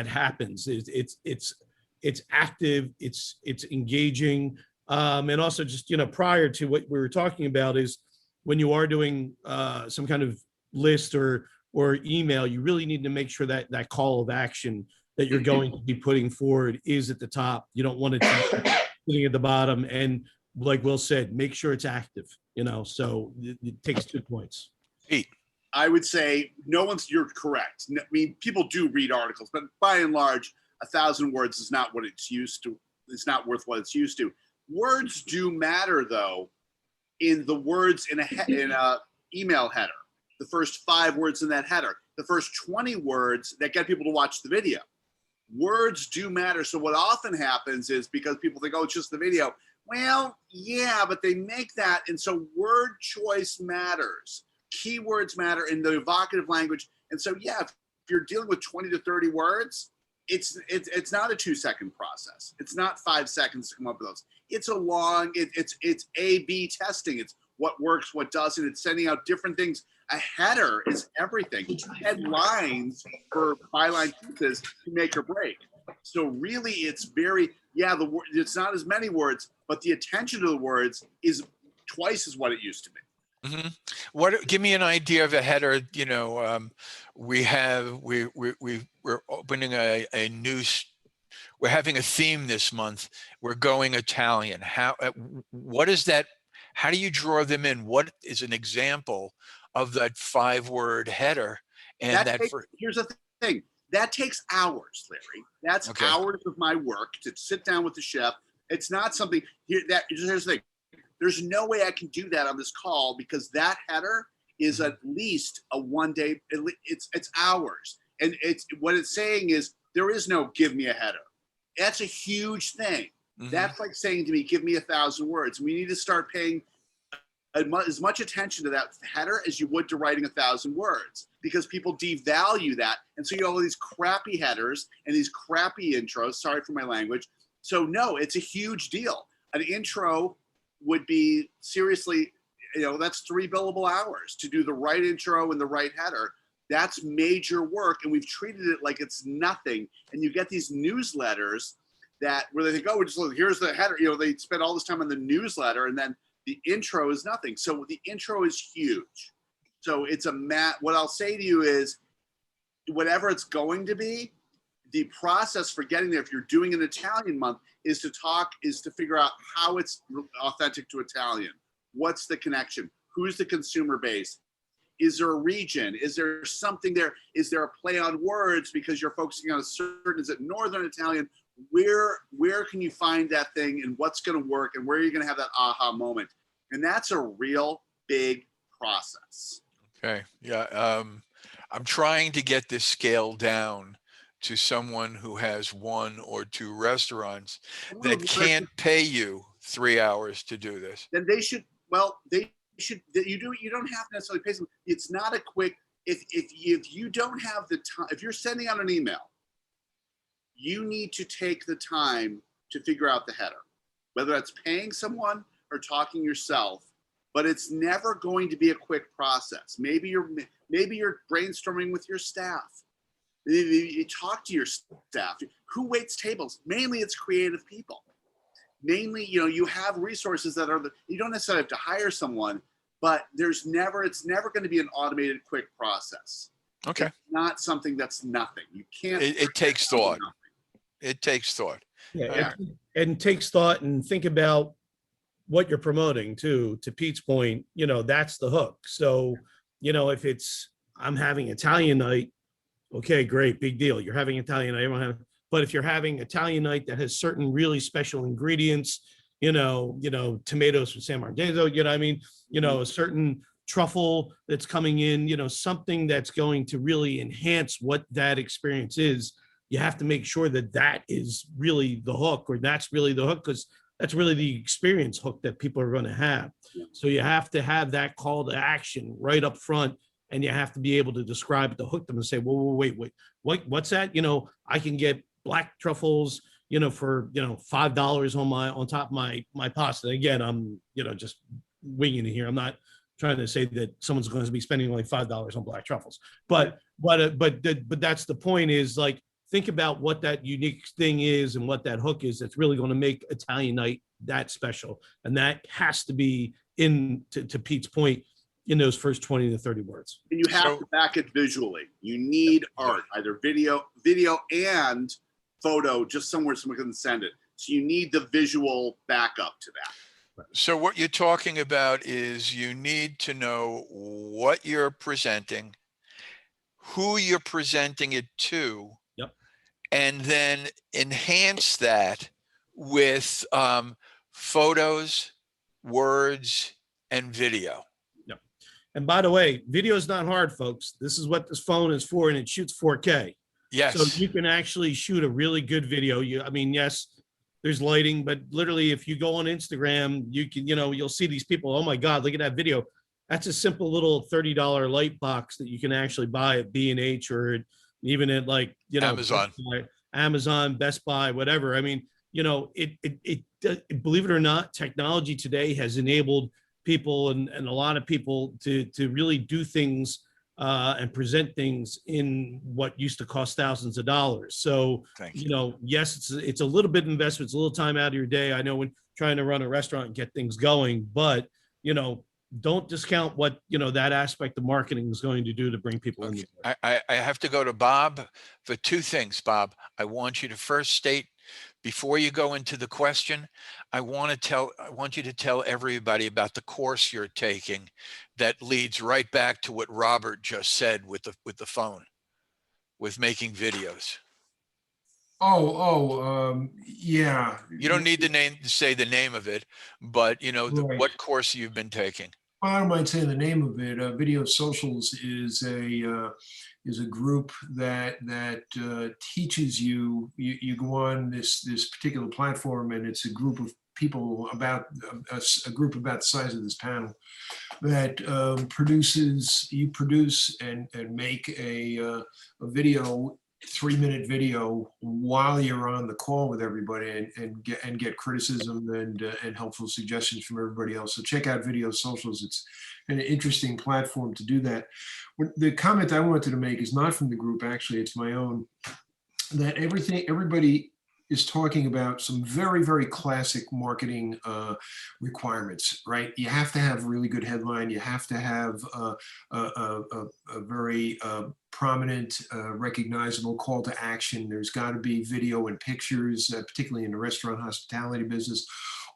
happens. It's it's active, it's engaging. And also just, prior to what we were talking about is when you are doing some kind of list or email, you really need to make sure that that call of action that you're going to be putting forward is at the top. You don't want it to be sitting at the bottom. And like Will said, make sure it's active, so it takes 2 points. Pete. I would say you're correct. I mean, people do read articles, but by and large, 1,000 words is not what it's used to. It's not worth what it's used to. Words do matter, though, in the words in a email header. The first 5 words in that header, the first 20 words that get people to watch the video. Words do matter. So what often happens is because people think, oh, it's just the video. Well, yeah, but they make that. And so word choice matters. Keywords matter in the evocative language. And so, yeah, if you're dealing with 20 to 30 words, it's not a 2-second process. It's not 5 seconds to come up with those. It's a long, it's A/B testing. It's what works, what doesn't. It's sending out different things. A header is everything. Headlines for byline pieces to make or break. So really, it's it's not as many words, but the attention to the words is twice as what it used to be. Mm-hmm. Give me an idea of a header. We're opening a new. We're having a theme this month. We're going Italian. What is that? How do you draw them in? What is an example of that 5-word header? And here's the thing. That takes hours, Larry. That's hours of my work to sit down with the chef. It's not something here's the thing. There's no way I can do that on this call because that header is at least a 1-day. It's hours, and it's what it's saying is there is no give me a header. That's a huge thing. Mm-hmm. That's like saying to me, give me 1,000 words. We need to start paying as much attention to that header as you would to writing 1,000 words because people devalue that. And so you have all these crappy headers and these crappy intros. Sorry for my language. So no, it's a huge deal. An intro would be seriously, that's 3 billable hours to do the right intro and the right header. That's major work. And we've treated it like it's nothing. And you get these newsletters where they think, oh, here's the header. They spend all this time on the newsletter and then the intro is nothing. So the intro is huge. So it's what I'll say to you is whatever it's going to be, the process for getting there, if you're doing an Italian month, is to figure out how it's authentic to Italian. What's the connection? Who's the consumer base? Is there a region? Is there something there? Is there a play on words because you're focusing on is it Northern Italian? Where can you find that thing and what's going to work and where are you going to have that aha moment? And that's a real big process. Okay. Yeah. I'm trying to get this scale down to someone who has 1 or 2 restaurants that can't pay you 3 hours to do this. Then you don't have to necessarily pay them. It's not a quick, if you don't have the time, if you're sending out an email, you need to take the time to figure out the header, whether that's paying someone or talking yourself, but it's never going to be a quick process. Maybe you're brainstorming with your staff. You talk to your staff. Who waits tables? Mainly it's creative people. Mainly, you have resources that you don't necessarily have to hire someone, but it's never going to be an automated quick process. Okay. It's not something that's nothing. You can't. It takes thought. It takes thought. Yeah. And takes thought and think about what you're promoting too. To Pete's point, that's the hook. So, if it's, I'm having Italian night, okay, great, big deal. You're having Italian night. But if you're having Italian night that has certain really special ingredients, tomatoes from San Martino, a certain truffle that's coming in, something that's going to really enhance what that experience is, you have to make sure that is really the hook, or that's really the hook, because that's really the experience hook that people are going to have. So you have to have that call to action right up front. And you have to be able to describe it to hook them and say, wait, what's that? I can get black truffles, for, $5 on top of my pasta. Again, I'm, just winging it here. I'm not trying to say that someone's going to be spending only $5 on black truffles, but that's the point is, like, think about what that unique thing is and what that hook is that's really going to make Italian night that special. And that has to be in, to Pete's point, in those first 20 to 30 words. And you have to back it visually. You need art, either video and photo, just somewhere someone can send it. So you need the visual backup to that. So what you're talking about is you need to know what you're presenting, who you're presenting it to, Yep. and then enhance that with photos, words, and video. Yep. And by the way, video is not hard, folks. This is what this phone is for, and it shoots 4K. Yes. So you can actually shoot a really good video. I mean, yes, there's lighting, but literally if you go on Instagram, you can, you'll see these people, oh my God, look at that video. That's a simple little $30 light box that you can actually buy at B&H or even at Amazon, Best Buy, whatever. I mean, believe it or not, technology today has enabled people and a lot of people to really do things and present things in what used to cost thousands of dollars. So, yes, it's a little bit of investment. It's a little time out of your day. I know when trying to run a restaurant and get things going, but, don't discount what, that aspect of marketing is going to do to bring people in. I have to go to Bob for two things, Bob. I want you to first state, before you go into the question, I want you to tell everybody about the course you're taking that leads right back to what Robert just said with the phone, with making videos. Yeah. You don't need to say the name of it, but Right. what course you've been taking. Well, I don't mind saying the name of it. Video Socials is a group that teaches you. You go on this particular platform, and it's a group of people about a group about the size of this panel that you produce and make a video, 3-minute video while you're on the call with everybody and get criticism and helpful suggestions from everybody else. So check out Video Socials. It's an interesting platform to do that. The comment I wanted to make is not from the group, actually, it's my own, that everybody is talking about some very, very classic marketing requirements, right? You have to have a really good headline. You have to have a very prominent, recognizable call to action. There's got to be video and pictures, particularly in the restaurant hospitality business.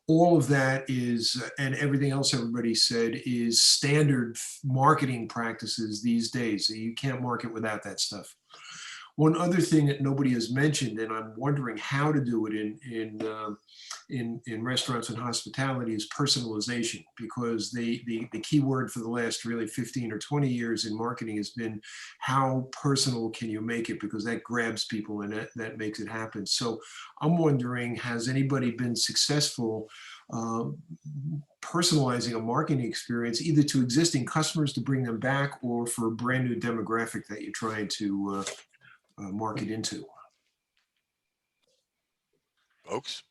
All of that is, and everything else everybody said, is standard marketing practices these days. So you can't market without that stuff. One other thing that nobody has mentioned, and I'm wondering how to do it in restaurants and hospitality, is personalization, because the key word for the last really 15 or 20 years in marketing has been how personal can you make it, because that grabs people and that makes it happen. So I'm wondering, has anybody been successful personalizing a marketing experience, either to existing customers to bring them back, or for a brand new demographic that you're trying to market into? Folks?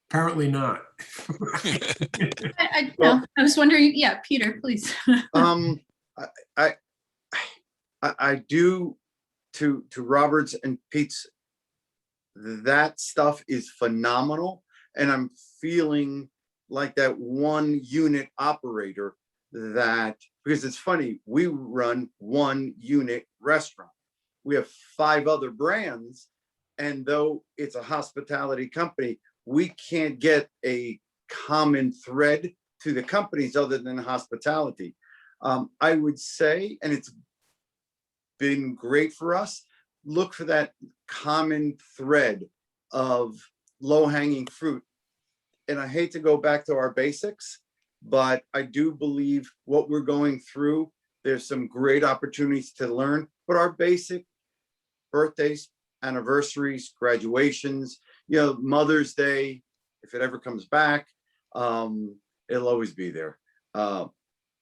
Apparently not. I was wondering, Peter, please. I do, to Robert's and Pete's, that stuff is phenomenal. And I'm feeling like that one unit operator because it's funny, we run one unit restaurant. We have 5 other brands. And though it's a hospitality company, we can't get a common thread to the companies other than hospitality. I would say, and it's been great for us, look for that common thread of low-hanging fruit. And I hate to go back to our basics, but I do believe what we're going through, there's some great opportunities to learn, but our basic birthdays, anniversaries, graduations, Mother's Day, if it ever comes back, it'll always be there.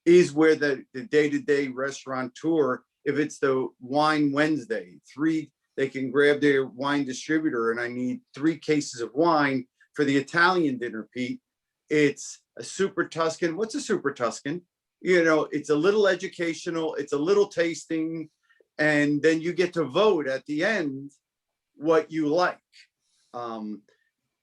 Is where the day-to-day restaurateur, if it's the Wine Wednesday, they can grab their wine distributor, and I need 3 cases of wine for the Italian dinner, Pete. It's a Super Tuscan. What's a Super Tuscan? It's a little educational, it's a little tasting, And then you get to vote at the end what you like.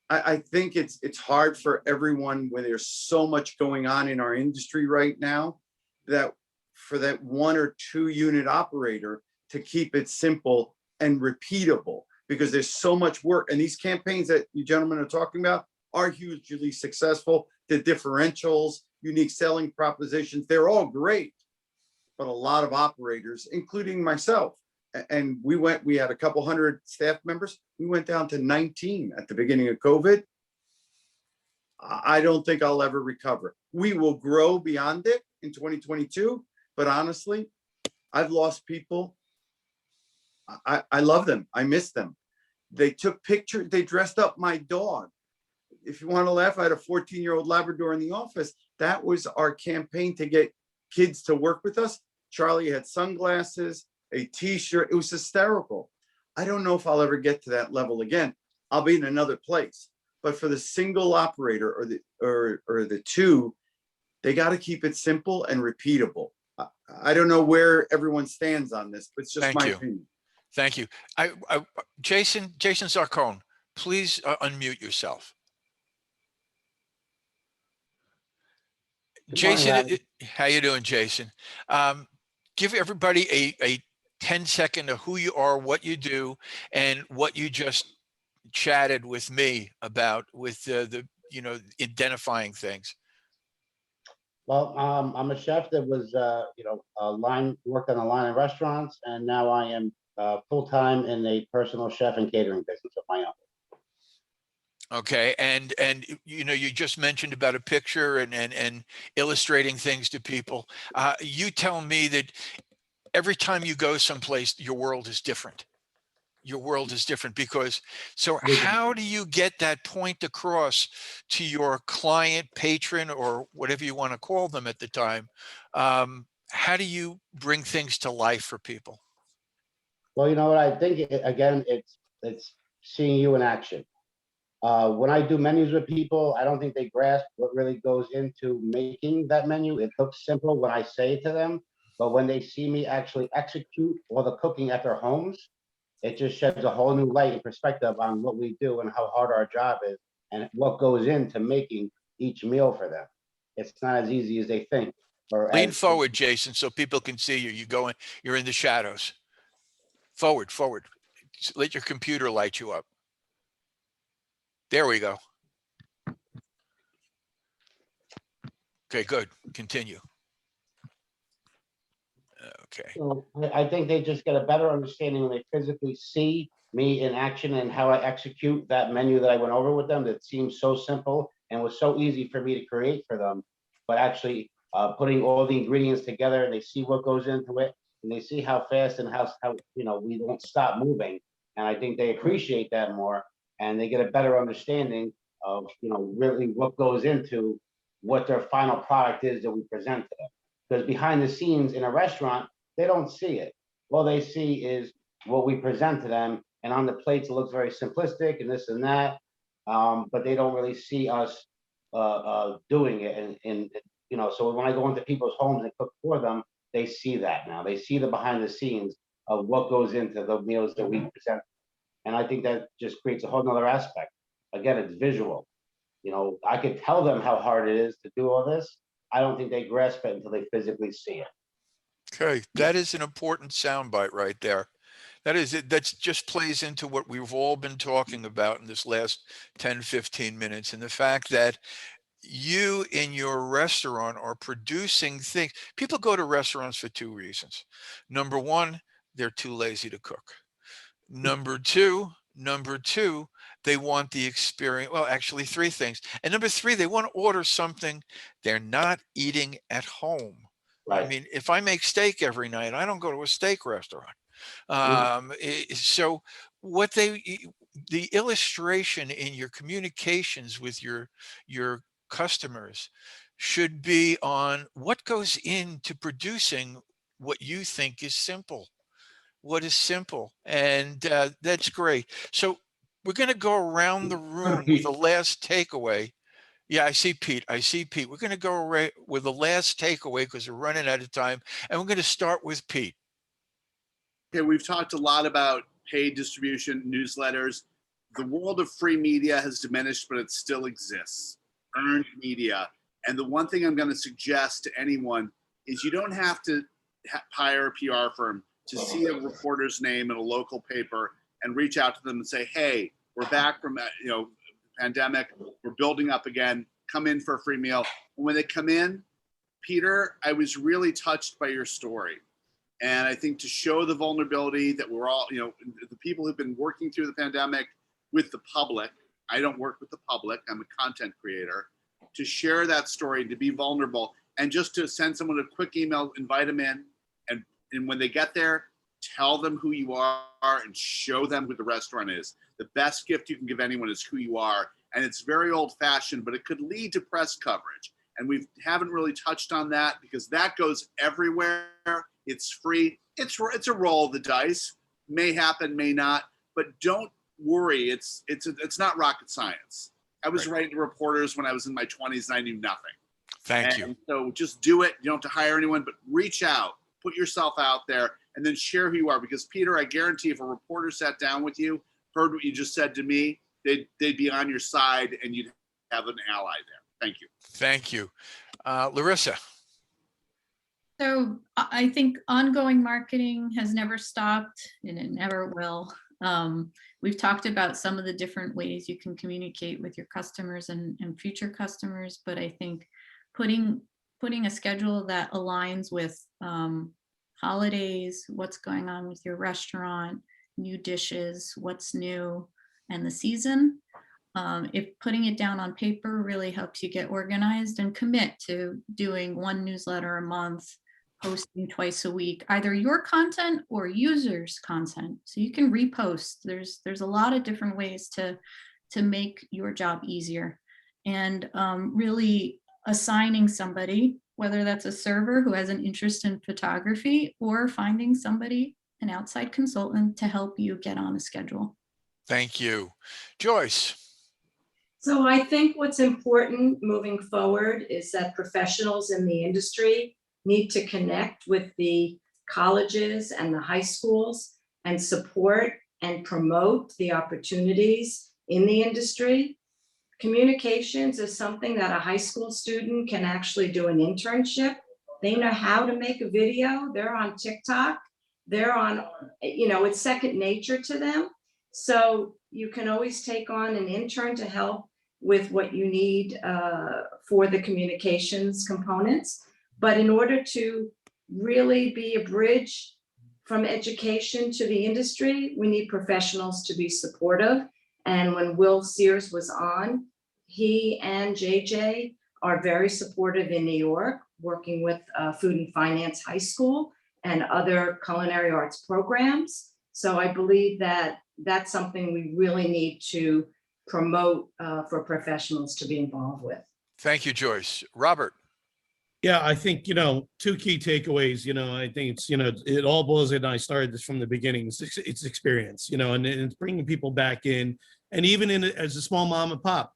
I think it's hard for everyone when there's so much going on in our industry right now, that for that 1 or 2 unit operator to keep it simple and repeatable, because there's so much work. And these campaigns that you gentlemen are talking about are hugely successful. The differentials, unique selling propositions, they're all great. But a lot of operators, including myself, and we had a couple hundred staff members. We went down to 19 at the beginning of COVID. I don't think I'll ever recover. We will grow beyond it in 2022. But honestly, I've lost people. I love them. I miss them. They took pictures. They dressed up my dog. If you want to laugh, I had a 14-year-old Labrador in the office. That was our campaign to get kids to work with us. Charlie had sunglasses, a t-shirt. It was hysterical. I don't know if I'll ever get to that level again. I'll be in another place. But for the single operator or the two, they got to keep it simple and repeatable. I don't know where everyone stands on this, but it's just my opinion. Thank you. Jason Zarcone, please unmute yourself. Jason, how you doing, Jason? Give everybody a 10-second of who you are, what you do, and what you just chatted with me about with the identifying things. Well, I'm a chef that was, worked on a line of restaurants, and now I am full-time in a personal chef and catering business of my own. Okay, and you just mentioned about a picture and illustrating things to people. You tell me that every time you go someplace, your world is different. Your world is different because, so how do you get that point across to your client, patron, or whatever you want to call them at the time? How do you bring things to life for people? Well, you know what, I think, again, it's seeing you in action. When I do menus with people, I don't think they grasp what really goes into making that menu. It looks simple when I say it to them, but when they see me actually execute all the cooking at their homes, it just sheds a whole new light and perspective on what we do and how hard our job is and what goes into making each meal for them. It's not as easy as they think. Lean forward, Jason, so people can see you. You're in the shadows. Forward. Let your computer light you up. There we go. Okay, good. Continue. Okay. So I think they just get a better understanding when they physically see me in action and how I execute that menu that I went over with them that seems so simple and was so easy for me to create for them, but actually putting all the ingredients together, they see what goes into it and they see how fast and how we don't stop moving. And I think they appreciate that more and they get a better understanding of really what goes into what their final product is that we present to them. Because behind the scenes in a restaurant, they don't see it. All they see is what we present to them. And on the plates, it looks very simplistic and this and that. But they don't really see us doing it. And so when I go into people's homes and cook for them, they see that now. They see the behind the scenes of what goes into the meals that we present. And I think that just creates a whole nother aspect. Again, it's visual. I could tell them how hard it is to do all this. I don't think they grasp it until they physically see it. Okay, that is an important soundbite right there. That just plays into what we've all been talking about in this last 10, 15 minutes. And the fact that you in your restaurant are producing things. People go to restaurants for 2 reasons. Number one, they're too lazy to cook. Number two, they want the experience. Well, actually 3 things. And number 3, they want to order something they're not eating at home. Right. I mean, if I make steak every night, I don't go to a steak restaurant. So the illustration in your communications with your customers should be on what goes into producing what you think is simple. What is simple, and that's great. So we're going to go around the room with the last takeaway. Yeah, I see Pete. We're going to go with the last takeaway because we're running out of time, and we're going to start with Pete. Okay, we've talked a lot about paid distribution, newsletters. The world of free media has diminished, but it still exists. Earned media. And the one thing I'm going to suggest to anyone is you don't have to hire a PR firm to see a reporter's name in a local paper and reach out to them and say, hey, we're back from pandemic, we're building up again, come in for a free meal. And when they come in, Peter, I was really touched by your story. And I think to show the vulnerability that we're all, the people who've been working through the pandemic with the public, I don't work with the public, I'm a content creator, to share that story, to be vulnerable, and just to send someone a quick email, invite them in, and when they get there, tell them who you are and show them who the restaurant is. The best gift you can give anyone is who you are. And it's very old fashioned, but it could lead to press coverage. And we haven't really touched on that because that goes everywhere. It's free. It's a roll of the dice. May happen, may not, but don't worry. It's not rocket science. I was writing to reporters when I was in my 20s and I knew nothing. Thank you. So just do it. You don't have to hire anyone, but reach out, put yourself out there, and then share who you are. Because Peter, I guarantee if a reporter sat down with you, heard what you just said to me, they'd be on your side and you'd have an ally there. Thank you. Thank you. Larissa. So I think ongoing marketing has never stopped and it never will. We've talked about some of the different ways you can communicate with your customers and future customers, but I think putting a schedule that aligns with holidays, what's going on with your restaurant, new dishes, what's new, and the season. If putting it down on paper really helps you get organized and commit to doing one newsletter a month, posting twice a week, either your content or users' content. So you can repost. There's a lot of different ways to make your job easier. And really assigning somebody, whether that's a server who has an interest in photography or finding somebody, an outside consultant, to help you get on a schedule. Thank you. Joyce. So I think what's important moving forward is that professionals in the industry need to connect with the colleges and the high schools and support and promote the opportunities in the industry. Communications is something that a high school student can actually do an internship. They know how to make a video. They're on TikTok. They're on, it's second nature to them. So you can always take on an intern to help with what you need for the communications components. But in order to really be a bridge from education to the industry, we need professionals to be supportive. And when Will Sears was on, he and JJ are very supportive in New York, working with Food and Finance High School and other culinary arts programs. So I believe that that's something we really need to promote for professionals to be involved with. Thank you, Joyce. Robert. Yeah, I think, two key takeaways, I think it's, it all boils in, I started this from the beginning, it's experience, and it's bringing people back in. And even as a small mom and pop,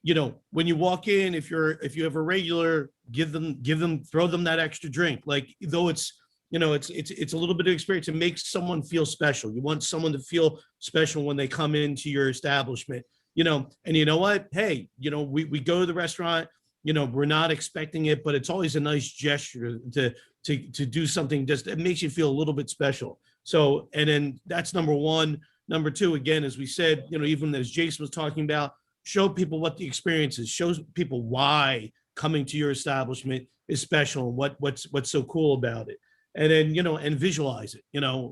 when you walk in, if you have a regular, throw them that extra drink. Like, though it's a little bit of experience. It makes someone feel special. You want someone to feel special when they come into your establishment, and you know what? Hey, we go to the restaurant, we're not expecting it, but it's always a nice gesture to do something just that makes you feel a little bit special. So, and then that's number one. Number two, again, as we said, even as Jason was talking about, show people what the experience is, show people why coming to your establishment is special and what's so cool about it. And then, and visualize it,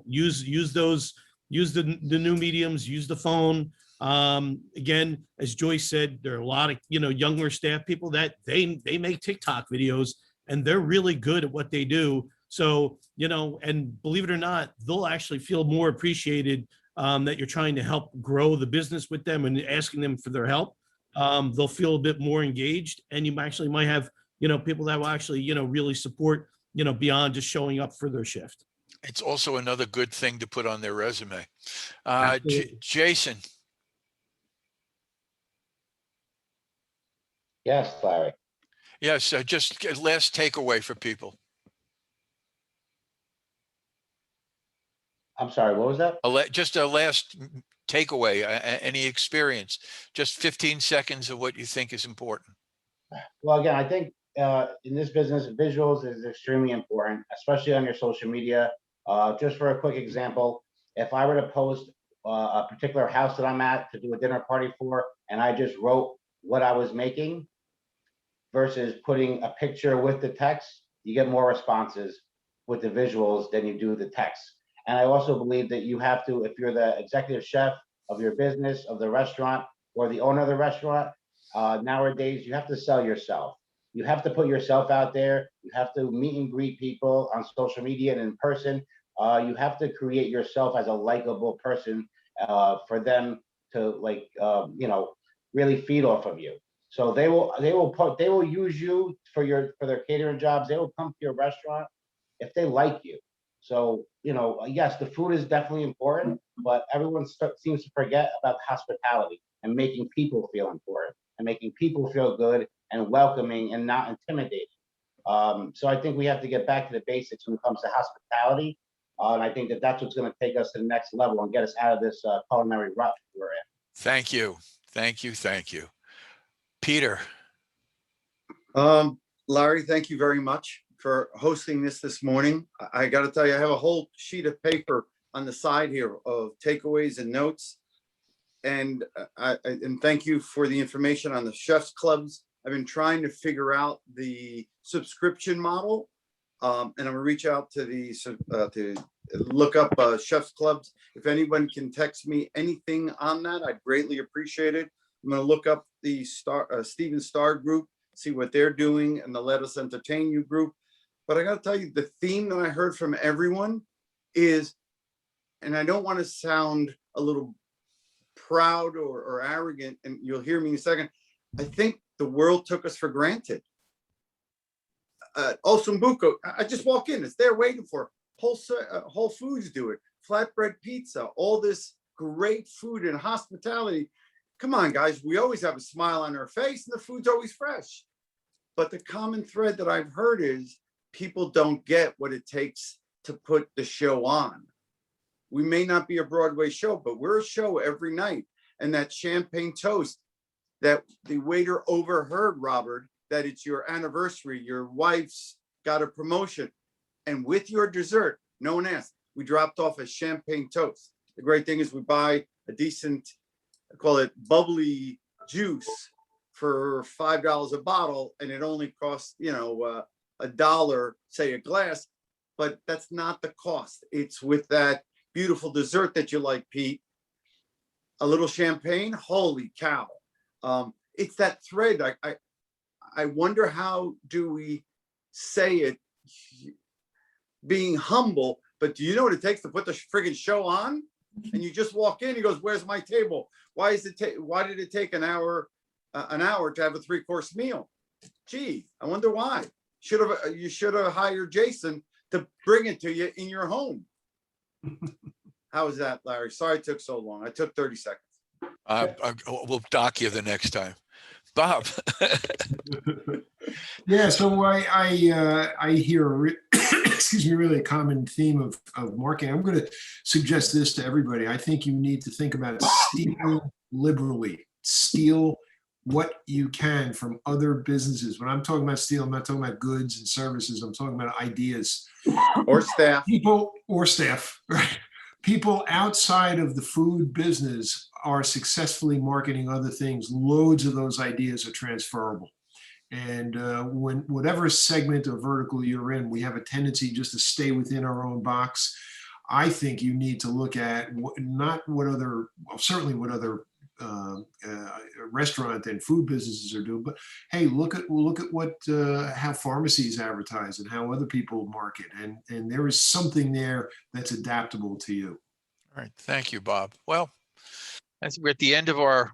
use the new mediums, use the phone. Again, as Joyce said, there are a lot of, younger staff people that they make TikTok videos and they're really good at what they do. So, and believe it or not, they'll actually feel more appreciated that you're trying to help grow the business with them and asking them for their help. They'll feel a bit more engaged, and you actually might have, people that will actually, really support, beyond just showing up for their shift. It's also another good thing to put on their resume. Jason. Yes, Larry. Yes, just last takeaway for people. I'm sorry, what was that? Just a last takeaway, any experience, just 15 seconds of what you think is important. Well, again, I think in this business, visuals is extremely important, especially on your social media. Just for a quick example, if I were to post a particular house that I'm at to do a dinner party for, and I just wrote what I was making versus putting a picture with the text, you get more responses with the visuals than you do the text. And I also believe that you have to, if you're the executive chef of your business, of the restaurant, or the owner of the restaurant, nowadays you have to sell yourself. You have to put yourself out there. You have to meet and greet people on social media and in person. You have to create yourself as a likable person for them to really feed off of you. So they will use you for their catering jobs. They will come to your restaurant if they like you. So, yes, the food is definitely important, but everyone seems to forget about hospitality and making people feel important and making people feel good and welcoming and not intimidating. So I think we have to get back to the basics when it comes to hospitality. And I think that that's what's going to take us to the next level and get us out of this culinary rut we're in. Thank you. Thank you. Thank you. Peter. Larry, thank you very much for hosting this morning. I got to tell you, I have a whole sheet of paper on the side here of takeaways and notes. And thank you for the information on the chefs clubs. I've been trying to figure out the subscription model, and I'm gonna reach out to to look up chefs clubs. If anyone can text me anything on that, I'd greatly appreciate it. I'm gonna look up the Steven Starr group, see what they're doing, and the Let Us Entertain You group. But I gotta tell you, the theme that I heard from everyone is, and I don't want to sound a little proud or arrogant, and you'll hear me in a second, I think the world took us for granted. Osumbuco, I just walk in, it's there waiting for. Whole Foods do it. Flatbread pizza, all this great food and hospitality. Come on, guys, we always have a smile on our face and the food's always fresh. But the common thread that I've heard is people don't get what it takes to put the show on. We may not be a Broadway show, but we're a show every night. And that champagne toast that the waiter overheard, Robert, that it's your anniversary, your wife's got a promotion. And with your dessert, no one asked, we dropped off a champagne toast. The great thing is we buy a decent, I call it bubbly juice for $5 a bottle, and it only costs, $1, say a glass, but that's not the cost. It's with that beautiful dessert that you like, Pete. A little champagne, holy cow. It's that thread. I wonder, how do we say it being humble, but do you know what it takes to put the friggin' show on? And you just walk in, he goes, where's my table? Why did it take an hour to have a 3-course meal? Gee, I wonder why. You should have hired Jason to bring it to you in your home. How was that, Larry? Sorry it took so long. I took 30 seconds. We'll dock you the next time. Bob. Yeah, so I hear, excuse me, really a common theme of marketing. I'm going to suggest this to everybody. I think you need to think about stealing liberally. Steal what you can from other businesses. When I'm talking about steal, I'm not talking about goods and services. I'm talking about ideas. Or staff. People or staff, right? People outside of the food business are successfully marketing other things. Loads of those ideas are transferable. And when whatever segment or vertical you're in, we have a tendency just to stay within our own box. I think you need to look at certainly what other restaurant and food businesses are doing, but hey, look at what how pharmacies advertise and how other people market, and there is something there that's adaptable to you. All right, thank you, Bob. Well, I think we're at the end of our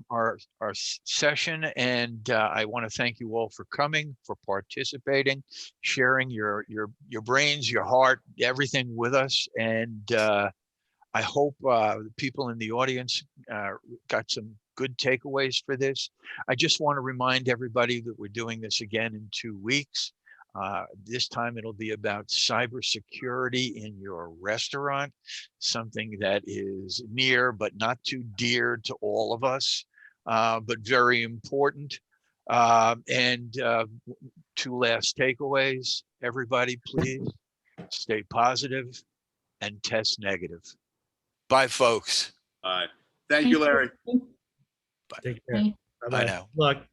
session, and I want to thank you all for coming, for participating, sharing your brains, your heart, everything with us, and I hope the people in the audience got some good takeaways for this. I just want to remind everybody that we're doing this again in 2 weeks. This time it'll be about cybersecurity in your restaurant, something that is near but not too dear to all of us, but very important. Two last takeaways. Everybody, please stay positive and test negative. Bye, folks. All right. Thank you, Larry. Take care. Bye. Bye Bye-bye. now. Good luck.